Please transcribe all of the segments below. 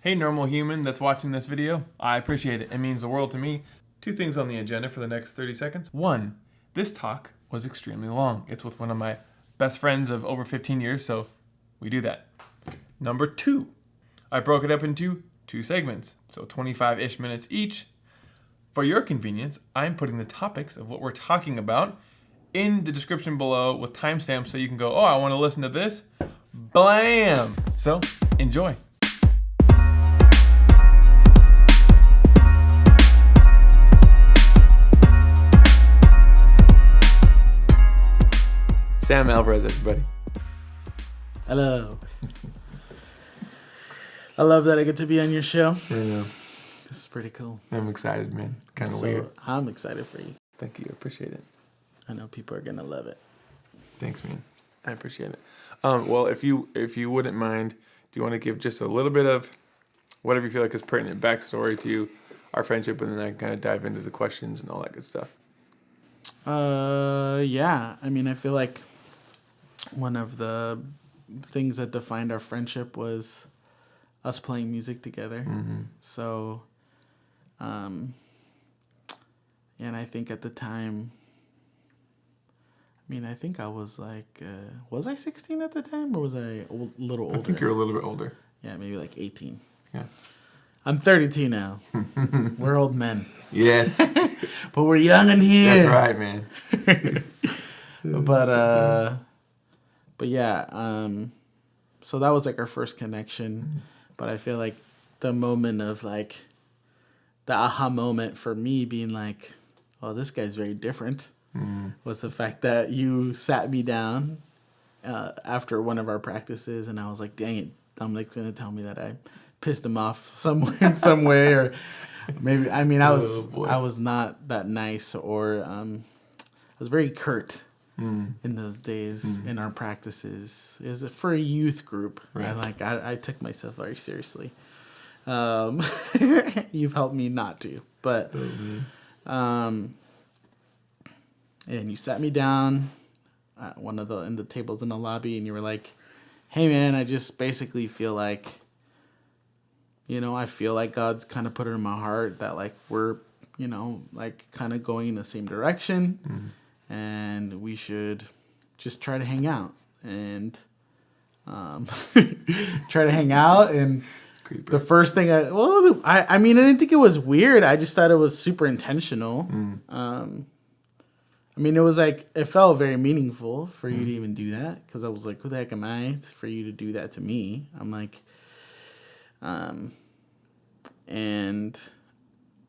Hey, normal human that's watching this video, I appreciate it. It means the world to me. Two things on the agenda for the next 30 seconds. One, this talk was extremely long. It's with one of my best friends of over 15 years, so we do that. Number two, I broke it up into two segments, so 25-ish minutes each. For your convenience, I'm putting the topics of what we're talking about in the description below with timestamps so you can go, oh, I want to listen to this. Blam! So, enjoy. Sam Alvarez, everybody. Hello. I love that I get to be on your show. I know. This is pretty cool. I'm excited, man. Kind of weird. I'm excited for you. Thank you. I appreciate it. I know people are going to love it. Thanks, man. I appreciate it. Well, if you wouldn't mind, do you want to give just a little bit of whatever you feel like is pertinent backstory to our friendship, and then I can kind of dive into the questions and all that good stuff? Yeah. I mean, I feel like one of the things that defined our friendship was us playing music together. Mm-hmm. So, and I think at the time, I think I was like, was I 16 at the time, or was I a little older? I think you're a little bit older. Yeah, maybe like 18. Yeah. I'm 32 now. We're old men. Yes. But we're young in here. That's right, man. But yeah, so that was like our first connection. But I feel like the moment of like the aha moment for me being like, oh, this guy's very different, was the fact that you sat me down after one of our practices, and I was like, dang it, Dominic's going to tell me that I pissed him off somewhere in some way, or maybe, I was not that nice, or I was very curt. In those days, in our practices, is for a youth group. Right. I took myself very seriously. You've helped me not to, but and you sat me down at one of in the tables in the lobby, and you were like, "Hey, man, I just basically feel like, I feel like God's kind of put it in my heart that like we're, like kind of going in the same direction." And we should just try to hang out and try to hang out. And the first thing I didn't think it was weird. I just thought it was super intentional. It was like, it felt very meaningful for you to even do that. Cause I was like, who the heck am I for you to do that to me? I'm like, and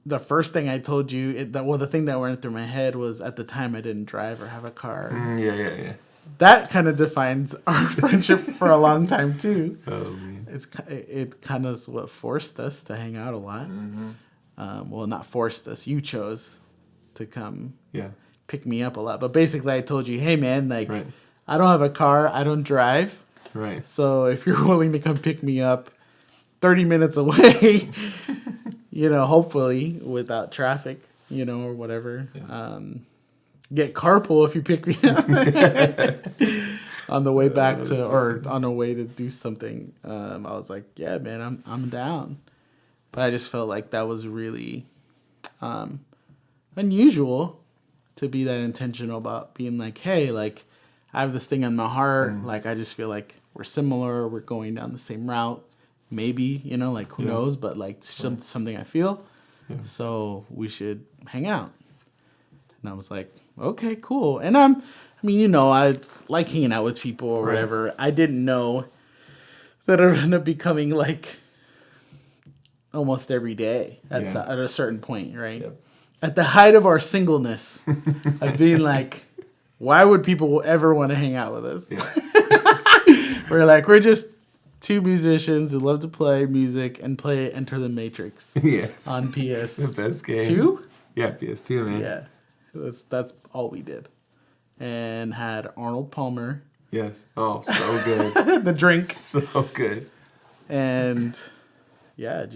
the first thing I told you, the thing that went through my head was, at the time I didn't drive or have a car. Yeah. That kind of defines our friendship for a long time too. Oh man, it kind of is what forced us to hang out a lot. Well, not forced us. You chose to come. Pick me up a lot. But basically, I told you, hey man, like I don't have a car, I don't drive. Right. So if you're willing to come pick me up 30 minutes away. Hopefully without traffic, or whatever. Yeah. Get carpool if you pick me up on the way back or on the way to do something. I was like, yeah, man, I'm down. But I just felt like that was really unusual to be that intentional about being like, hey, like I have this thing on my heart. Like I just feel like we're similar. We're going down the same route. Maybe, like who knows, but like something I feel. Yeah. So we should hang out. And I was like, okay, cool. And I like hanging out with people or whatever. I didn't know that it would end up becoming like almost every day at a certain point, right? Yep. At the height of our singleness, of being like, why would people ever want to hang out with us? Yeah. We're just two musicians who love to play music and play Enter the Matrix. Yes. On PS. The best game. 2? Yeah, PS2, man. Yeah. That's all we did. And had Arnold Palmer. Yes. Oh, so good. The drink. So good. And yeah,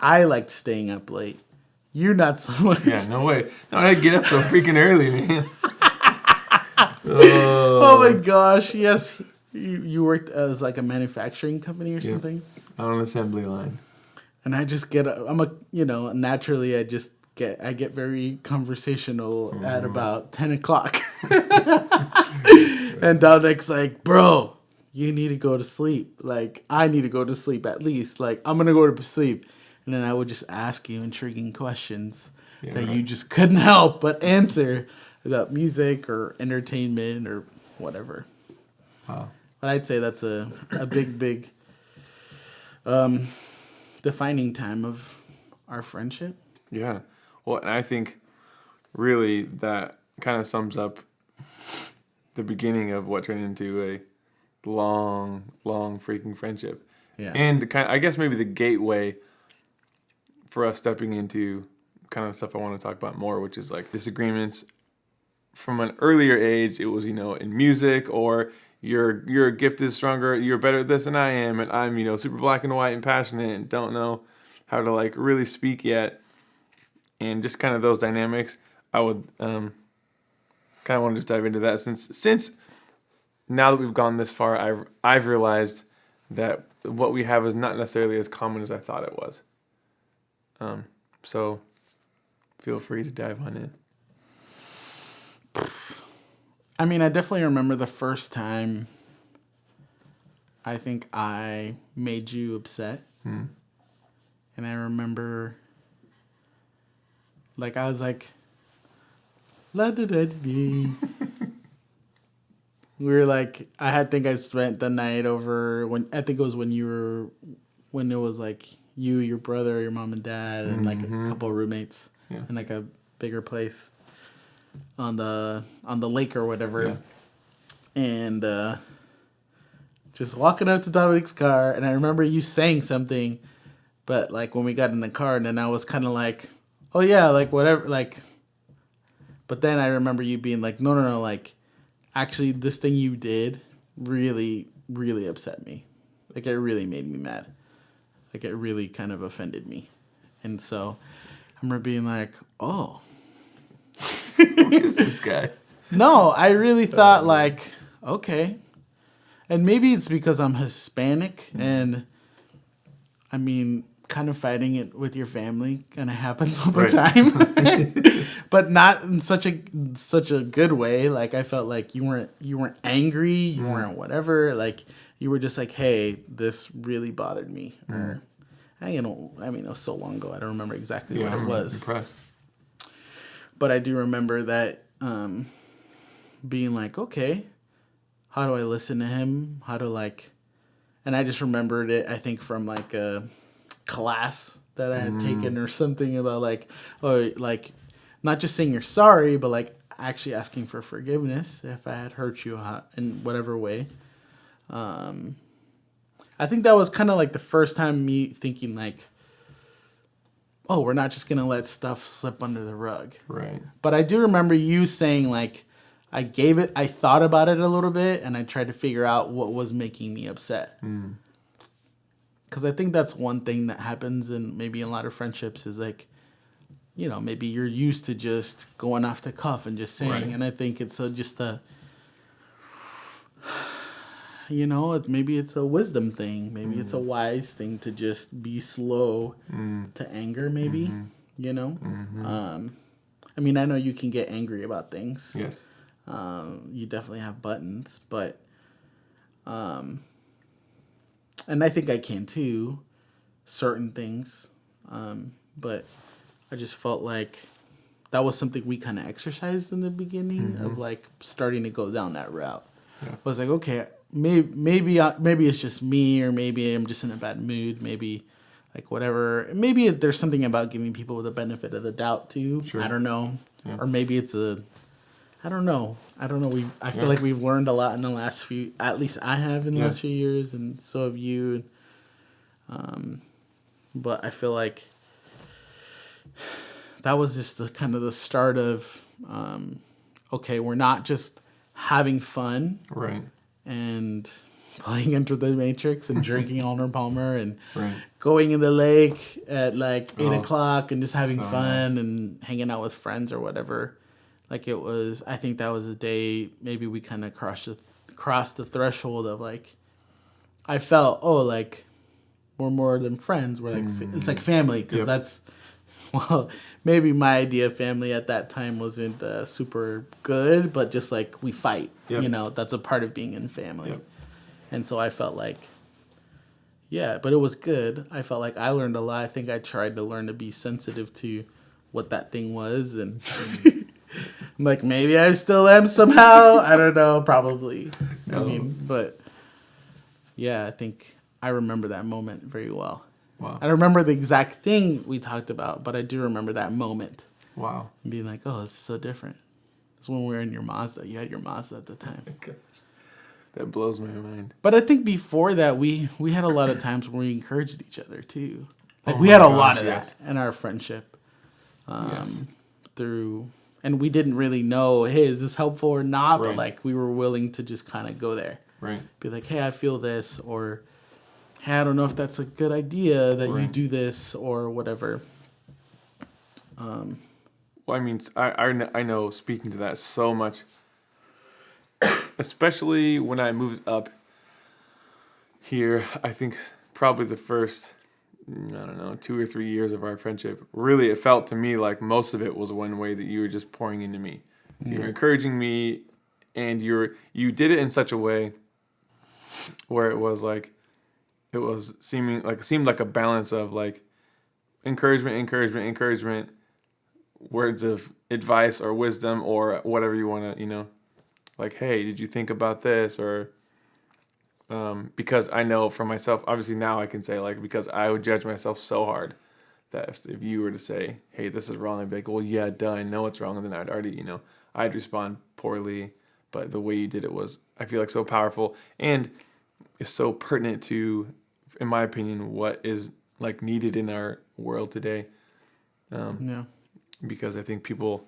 I liked staying up late. You not so much. Yeah, no way. No, I get up so freaking early, man. Oh my gosh, yes. You worked as like a manufacturing company or something? On an assembly line. And I just naturally I get very conversational at about 10 o'clock. And Dominic's like, bro, you need to go to sleep. Like, I need to go to sleep at least. Like, I'm going to go to sleep. And then I would just ask you intriguing questions that you just couldn't help but answer about music or entertainment or whatever. Wow. But I'd say that's a big defining time of our friendship. Yeah. Well, and I think really that kind of sums up the beginning of what turned into a long freaking friendship. Yeah. And I guess maybe the gateway for us stepping into kind of stuff I want to talk about more, which is like disagreements from an earlier age. It was, in music, or your gift is stronger, you're better at this than I am, and I'm, super black and white and passionate and don't know how to like really speak yet. And just kind of those dynamics, I would kind of want to just dive into that since now that we've gone this far, I've realized that what we have is not necessarily as common as I thought it was. So feel free to dive on in. I mean, I definitely remember the first time I think I made you upset. And I remember, like, I was like, la da da dee. We were like, I spent the night over when it was like you, your brother, your mom and dad, and like a couple of roommates in like a bigger place on the lake or whatever. Yeah. And just walking up to Dominic's car, and I remember you saying something, but like when we got in the car, and then I was kind of like, oh yeah, like whatever, like. But then I remember you being like, no, like, actually, this thing you did really, really upset me. Like, it really made me mad. Like, it really kind of offended me. And so I remember being like, oh. Who is this guy? No, I really thought, like, okay. And maybe it's because I'm Hispanic, and, I mean, kind of fighting it with your family kind of happens all the time. But not in such a good way. Like, I felt like you weren't angry, you weren't whatever. Like, you were just like, hey, this really bothered me. Or it was so long ago, I don't remember exactly what it was. Impressed. But I do remember that being like, okay, how do I listen to him? How to like, and I just remembered it, I think, from like a class that I had taken or something about like, oh, like, not just saying you're sorry, but like actually asking for forgiveness if I had hurt you in whatever way. I think that was kind of like the first time me thinking like, oh, we're not just going to let stuff slip under the rug. Right. But I do remember you saying like, I thought about it a little bit and I tried to figure out what was making me upset. Because I think that's one thing that happens in maybe a lot of friendships is like, maybe you're used to just going off the cuff and just saying. Right. And I think it's it's a wisdom thing. Maybe it's a wise thing to just be slow to anger, maybe, I mean, I know you can get angry about things. Yes. You definitely have buttons, but, and I think I can too, certain things. But I just felt like that was something we kind of exercised in the beginning of like starting to go down that route. Yeah. I was like, okay, maybe it's just me, or maybe I'm just in a bad mood. Maybe like whatever. Maybe there's something about giving people the benefit of the doubt too. Sure. I don't know. Yeah. Or maybe it's I don't know. I feel like we've learned a lot in the last few. At least I have in the last few years, and so have you. But I feel like that was just the kind of the start of, okay, we're not just having fun, right, and playing Enter the Matrix and drinking Arnold Palmer and going in the lake at like 8 o'clock and just having fun and hanging out with friends or whatever. Like it was, I think that was a day maybe we kind of crossed the threshold of like, I felt, like we're more than friends. We're like it's like family because Yep. that's well, maybe my idea of family at that time wasn't super good, but just like we fight. Yep. You know, that's a part of being in family. Yep. And so I felt like, yeah, but it was good. I felt like I learned a lot. I think I tried to learn to be sensitive to what that thing was, and I'm like, maybe I still am somehow. I don't know, probably. No. I mean, but yeah, I think I remember that moment very well. Wow. I don't remember the exact thing we talked about, but I do remember that moment. Wow. Being like, oh, this is so different. It's when we were in your Mazda. You had your Mazda at the time. Gosh. That blows my mind. But I think before that, we had a lot of times where we encouraged each other too. Like Oh we my had a gosh, lot of yes. that in our friendship. Yes. And we didn't really know, hey, is this helpful or not? But Right. like we were willing to just kind of go there. Right. Be like, hey, I feel this, or hey, I don't know if that's a good idea that you Right. do this or whatever. Well, I mean, I know speaking to that so much, especially when I moved up here. I think probably the first, I don't know, 2 or 3 years of our friendship, really, it felt to me like most of it was one way that you were just pouring into me. You were encouraging me, and you did it in such a way where it was like, it was seemed like a balance of like encouragement, words of advice or wisdom or whatever you want to, like, hey, did you think about this? Or because I know for myself, obviously now I can say, like, because I would judge myself so hard that if you were to say, hey, this is wrong, I'd be like, well, yeah, duh, I know it's wrong. And then I'd already, I'd respond poorly. But the way you did it was, I feel like, so powerful and is so pertinent to, in my opinion, what is like needed in our world today. Yeah. Because I think people,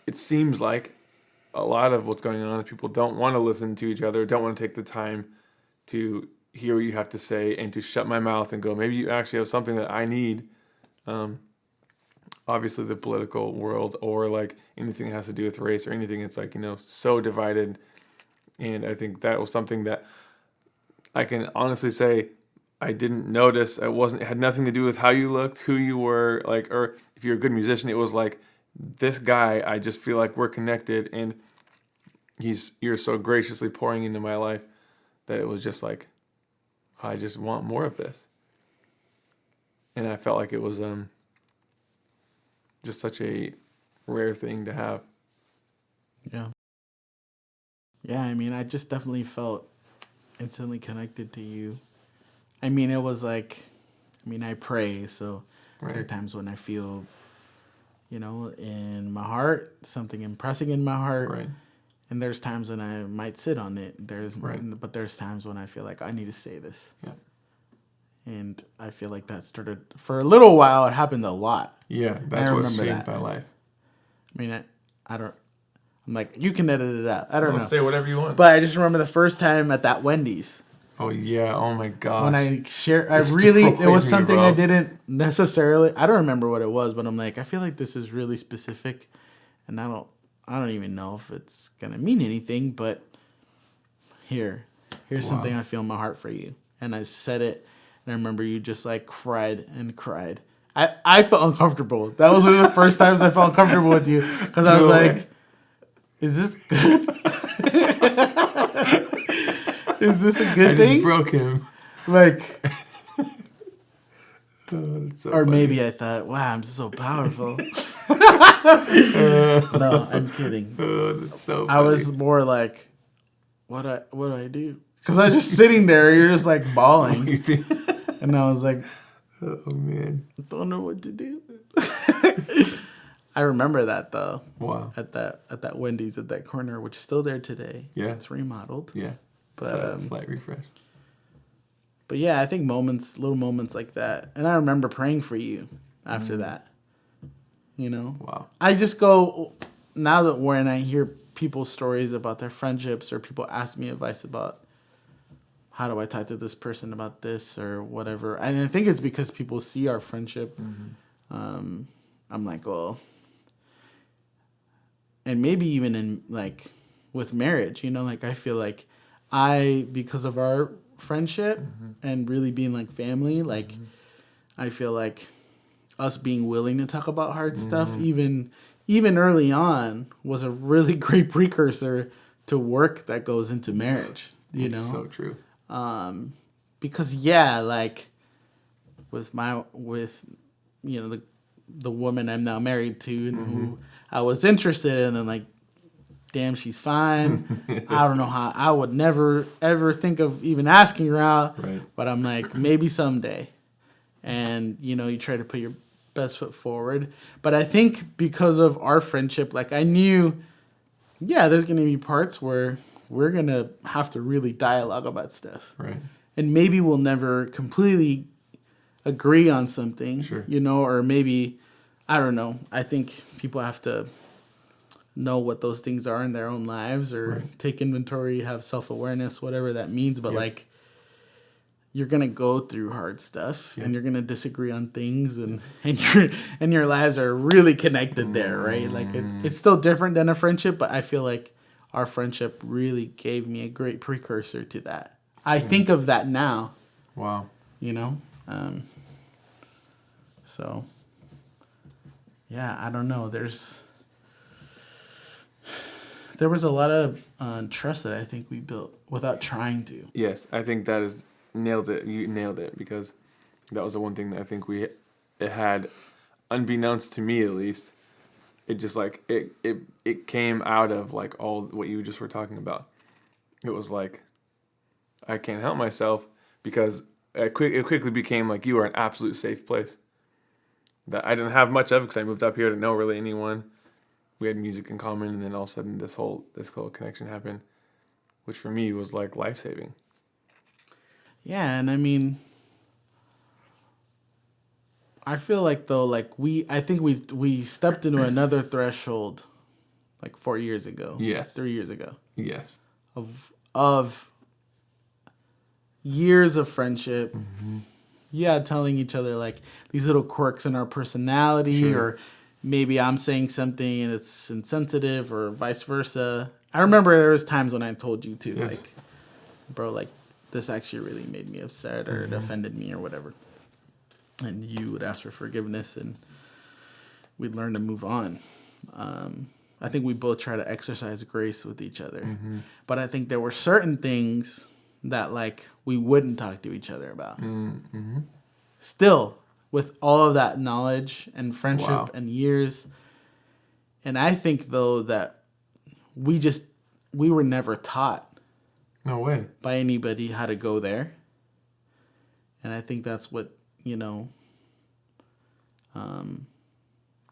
it seems like a lot of what's going on, people don't want to listen to each other, don't want to take the time to hear what you have to say and to shut my mouth and go, maybe you actually have something that I need. Obviously the political world or like anything that has to do with race or anything, it's like, so divided. And I think that was something that I can honestly say I didn't notice. It had nothing to do with how you looked, who you were, like, or if you're a good musician. It was like, this guy, I just feel like we're connected, and you're so graciously pouring into my life that it was just like, I just want more of this. And I felt like it was just such a rare thing to have. Yeah. Yeah, I mean, I just definitely felt instantly connected to you. I mean, it was like, I pray, so Right. there are times when I feel, in my heart, something impressing in my heart. Right. And there's times when I might sit on it. Right. But there's times when I feel like I need to say this. Yeah. And I feel like that started, for a little while, it happened a lot. Yeah, that's what shaped my life. I mean, I don't, I'm like, you can edit it out. I don't know. Say whatever you want. But I just remember the first time at that Wendy's. Oh, yeah. Oh, my gosh. When I Destroyed it was me, something bro. I didn't necessarily, I don't remember what it was, but I'm like, I feel like this is really specific. And I don't even know if it's going to mean anything, but here's Wow. something I feel in my heart for you. And I said it, and I remember you just like cried and cried. I felt uncomfortable. That was one of the first times I felt uncomfortable with you, because I was like, is this good? Is this a good I thing? just broke him. Like, Oh, that's so or funny. maybe I thought, wow, I'm so powerful. No, I'm kidding. Oh, that's so funny. I was more like, what do I do? Because I was just sitting there, you're just like bawling. And I was like, oh, man. I don't know what to do. I remember that though. Wow. At that Wendy's at that corner, which is still there today. Yeah. It's remodeled. Yeah. But Slight refresh. But yeah, I think little moments like that. And I remember praying for you after that. Wow. I just go, now that when I hear people's stories about their friendships, or people ask me advice about how do I talk to this person about this or whatever. And I think it's because people see our friendship. Mm-hmm. I'm like, well, and maybe even in like with marriage, like I feel like because of our friendship and really being like family. Like, I feel like us being willing to talk about hard stuff, even early on, was a really great precursor to work that goes into marriage. You know, so true. Because like with the woman I'm now married to and who I was interested in, and like, damn, she's fine. I don't know how. I would never ever think of even asking her out, Right. but I'm like, maybe someday. And you try to put your best foot forward. But I think because of our friendship, like, I knew, there's gonna be parts where we're gonna have to really dialogue about stuff, Right. and maybe we'll never completely agree on something, Sure. or maybe, I don't know. I think people have to know what those things are in their own lives, or take inventory, have self-awareness, whatever that means. But like, you're going to go through hard stuff and you're going to disagree on things, and your lives are really connected there, right? Like, it's still different than a friendship, but I feel like our friendship really gave me a great precursor to that. I think of that now. Wow. So, I don't know. There was a lot of trust that I think we built without trying to. Yes, I think that is nailed it. You nailed it, because that was the one thing that I think it had, unbeknownst to me at least. It just like it came out of like all what you just were talking about. It was like, I can't help myself, because it quickly became like you are an absolute safe place. That I didn't have much of, because I moved up here to know really anyone. We had music in common, and then all of a sudden this whole connection happened, which for me was like life-saving. Yeah, and I mean, I feel like though, like I think we stepped into another threshold, like 4 years ago. Yes. 3 years ago. Yes. Of years of friendship. Telling each other like these little quirks in our personality, or maybe I'm saying something and it's insensitive, or vice versa. I remember there was times when I told you too, like, bro, like, this actually really made me upset, or it offended me, or whatever. And you would ask for forgiveness, and we'd learn to move on. I think we both try to exercise grace with each other. But I think there were certain things that, like, we wouldn't talk to each other about. Still, with all of that knowledge and friendship and years. And I think, though, that we were never taught. No way. By anybody how to go there. And I think that's what,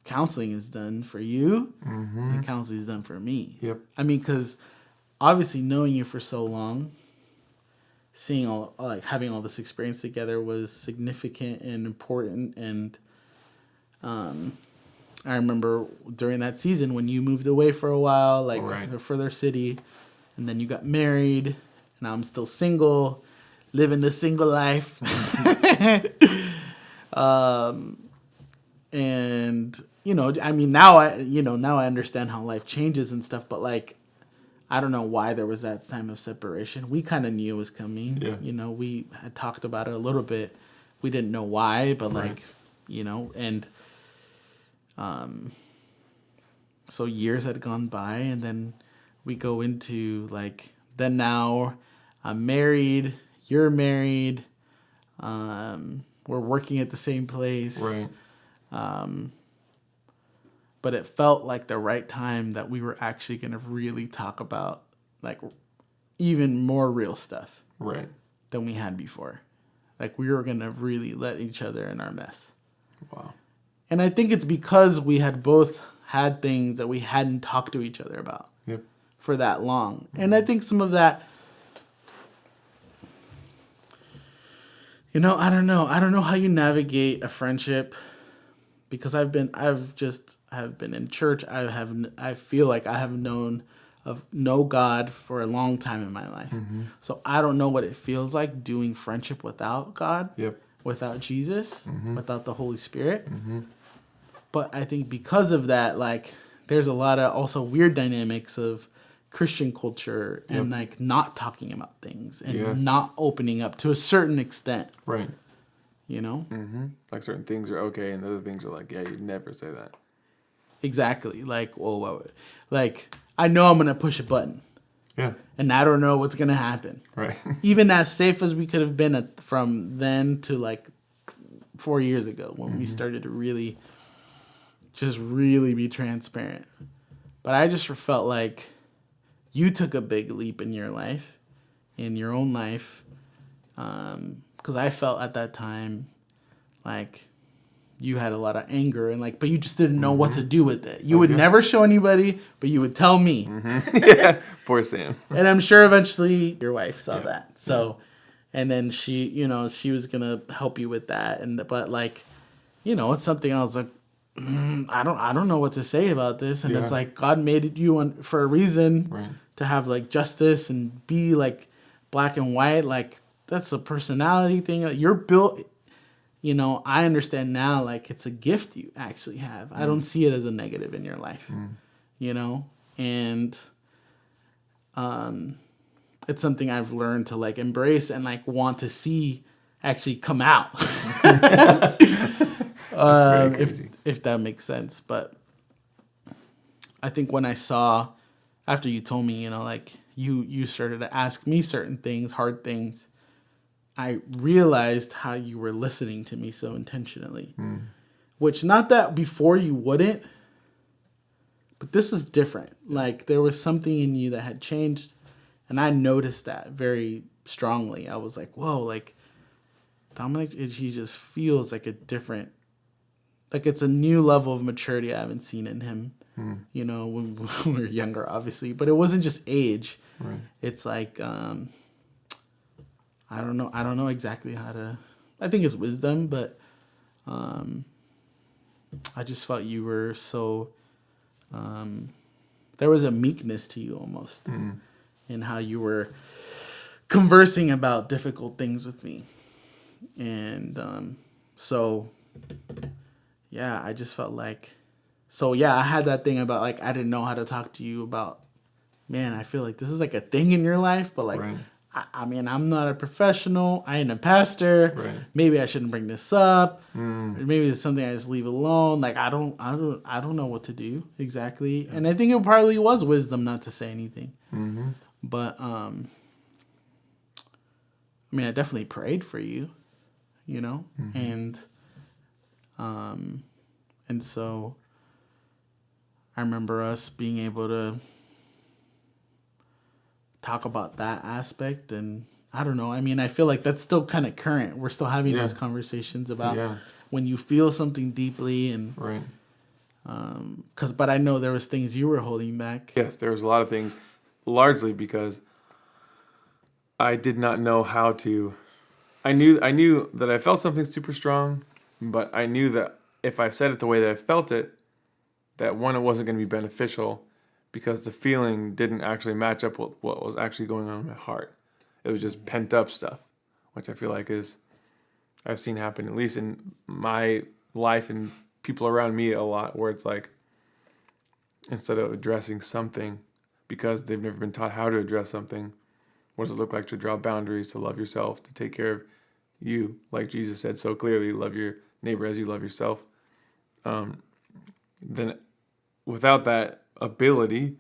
counseling has done for you, and counseling has done for me. Yep. I mean, because obviously knowing you for so long, seeing having all this experience together was significant and important. And I remember during that season when you moved away for a while, like to a further city, and then you got married, and I'm still single, living the single life. And I mean, now I understand how life changes and stuff, but like, I don't know why there was that time of separation. We kind of knew it was coming. Yeah. We had talked about it a little bit. We didn't know why, but like, and so years had gone by, and then we go into like, then now I'm married, you're married, we're working at the same place. Right. But it felt like the right time that we were actually going to really talk about like even more real stuff. Right. Than we had before. Like, we were going to really let each other in our mess. Wow. And I think it's because we had both had things that we hadn't talked to each other about. Yep. For that long. And I think some of that, I don't know. I don't know how you navigate a friendship, because I've been in church. I feel like I have known God for a long time in my life. So I don't know what it feels like doing friendship without God, without Jesus, without the Holy Spirit. But I think because of that, like, there's a lot of also weird dynamics of Christian culture and like not talking about things and Yes. not opening up to a certain extent. Right. You know? Like certain things are okay and other things are like, yeah, you'd never say that. Exactly. Like, like I know I'm going to push a button. Yeah. And I don't know what's going to happen. Right. Even as safe as we could have been from then to like 4 years ago when we started to really be transparent. But I just felt like you took a big leap in your life, in your own life. Because I felt at that time like you had a lot of anger and like, but you just didn't know what to do with it. You would never show anybody, but you would tell me. Yeah. Poor Sam. And I'm sure eventually your wife saw that. So, and then she, you know, she was gonna help you with that. But like, you know, it's something else. Like, I don't know what to say about this. And it's like God made you for a reason to have like justice and be like black and white. Like that's a personality thing. Like, you're built. You know, I understand now, like, it's a gift you actually have. I don't see it as a negative in your life, you know? And it's something I've learned to, like, embrace and, like, want to see actually come out. That's very crazy. If that makes sense. But I think when I saw, after you told me, you know, like, you started to ask me certain things, hard things, I realized how you were listening to me so intentionally. Which, not that before you wouldn't, but this was different. Like, there was something in you that had changed, and I noticed that very strongly. I was like, whoa, like, Dominic, he just feels like a different, like, it's a new level of maturity I haven't seen in him. You know, when we were younger, obviously. But it wasn't just age. Right. It's like, I don't know exactly how to. I think it's wisdom, but I just felt you were so. There was a meekness to you almost, in how you were conversing about difficult things with me, and so yeah, I just felt like. So yeah, I had that thing about like I didn't know how to talk to you about. Man, I feel like this is like a thing in your life, but like. Right. I mean, I'm not a professional. I ain't a pastor. Right. Maybe I shouldn't bring this up. Or maybe it's something I just leave alone. Like I don't know what to do exactly. And I think it probably was wisdom not to say anything. But I mean, I definitely prayed for you, you know, and so I remember us being able to talk about that aspect, and I don't know. I mean, I feel like that's still kind of current. We're still having those conversations about when you feel something deeply, and right. But I know there was things you were holding back. Yes, there was a lot of things, largely because I did not know how to. I knew that I felt something super strong, but I knew that if I said it the way that I felt it, that one, it wasn't going to be beneficial. Because the feeling didn't actually match up with what was actually going on in my heart. It was just pent up stuff, which I feel like I've seen happen, at least in my life and people around me a lot, where it's like, instead of addressing something because they've never been taught how to address something, what does it look like to draw boundaries, to love yourself, to take care of you, like Jesus said so clearly, love your neighbor as you love yourself. Then without that ability,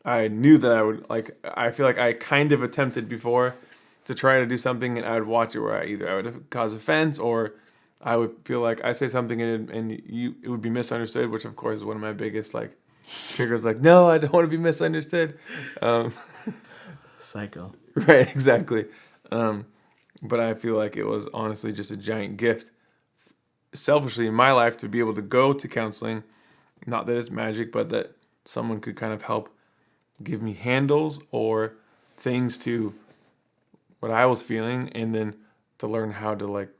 I knew that I would, like, I feel like I kind of attempted before to try to do something, and I would watch it where I would cause offense, or I would feel like I say something and it would be misunderstood, which of course is one of my biggest like triggers. Like, no, I don't want to be misunderstood. Cycle. Right, exactly. But I feel like it was honestly just a giant gift, selfishly in my life, to be able to go to counseling. Not that it's magic, but that someone could kind of help give me handles or things to what I was feeling, and then to learn how to like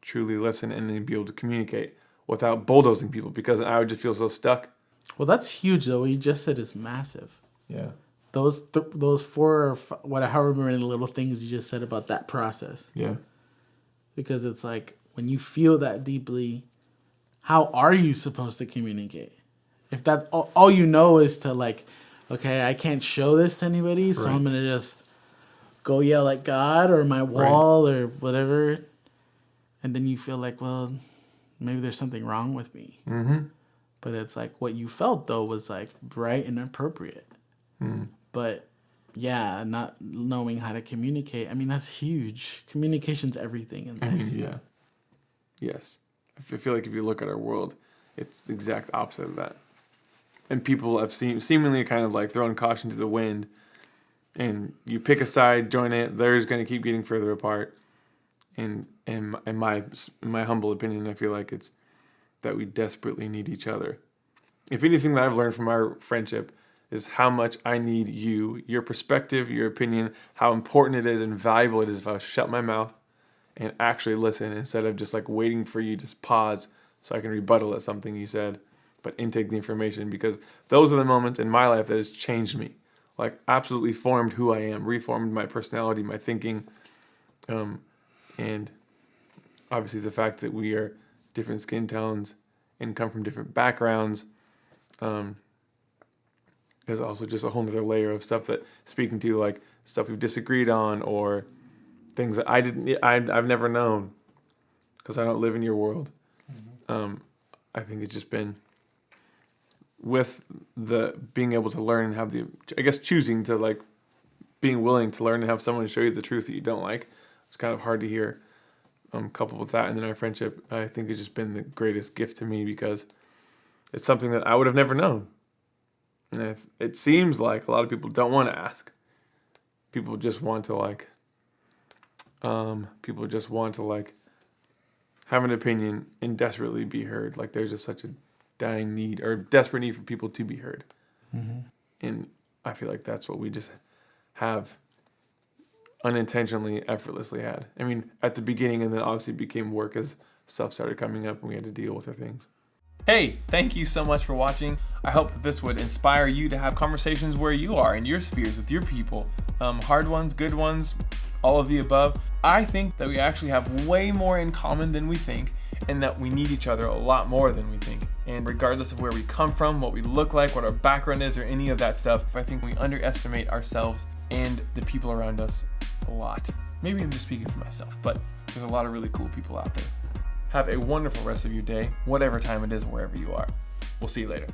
truly listen and then be able to communicate without bulldozing people, because I would just feel so stuck. Well, that's huge though. What you just said is massive. Yeah. Those 4 or 5, however many little things you just said about that process. Yeah. Because it's like when you feel that deeply, how are you supposed to communicate? If that's all you know is to like, okay, I can't show this to anybody, so Right. I'm gonna just go yell at God or my wall or whatever. And then you feel like, well, maybe there's something wrong with me. Mm-hmm. But it's like what you felt though was like right and appropriate. But yeah, not knowing how to communicate. I mean, that's huge. Communication's everything in life. I mean, yeah. Yes. I feel like if you look at our world, it's the exact opposite of that. And people have seemingly kind of like thrown caution to the wind. And you pick a side, join it. Theirs going to keep getting further apart. And in my humble opinion, I feel like it's that we desperately need each other. If anything that I've learned from our friendship is how much I need you, your perspective, your opinion, how important it is and valuable it is if I shut my mouth and actually listen instead of just like waiting for you to pause so I can rebuttal at something you said, but intake the information, because those are the moments in my life that has changed me, like absolutely formed who I am, reformed my personality, my thinking, and obviously the fact that we are different skin tones and come from different backgrounds is also just a whole other layer of stuff that speaking to, like stuff we've disagreed on or things that I've never known because I don't live in your world. I think it's just been with the being able to learn and have the, I guess, choosing to like being willing to learn and have someone show you the truth that you don't like. It's kind of hard to hear. Coupled with that, and then our friendship, I think has just been the greatest gift to me because it's something that I would have never known. And it seems like a lot of people don't want to ask. People just want to have an opinion and desperately be heard. Like there's just such a dying need or desperate need for people to be heard. Mm-hmm. And I feel like that's what we just have unintentionally, effortlessly had. I mean, at the beginning, and then obviously became work as stuff started coming up and we had to deal with our things. Hey, thank you so much for watching. I hope that this would inspire you to have conversations where you are in your spheres with your people. Hard ones, good ones, all of the above. I think that we actually have way more in common than we think, and that we need each other a lot more than we think. And regardless of where we come from, what we look like, what our background is, or any of that stuff, I think we underestimate ourselves and the people around us a lot. Maybe I'm just speaking for myself, but there's a lot of really cool people out there. Have a wonderful rest of your day, whatever time it is, wherever you are. We'll see you later.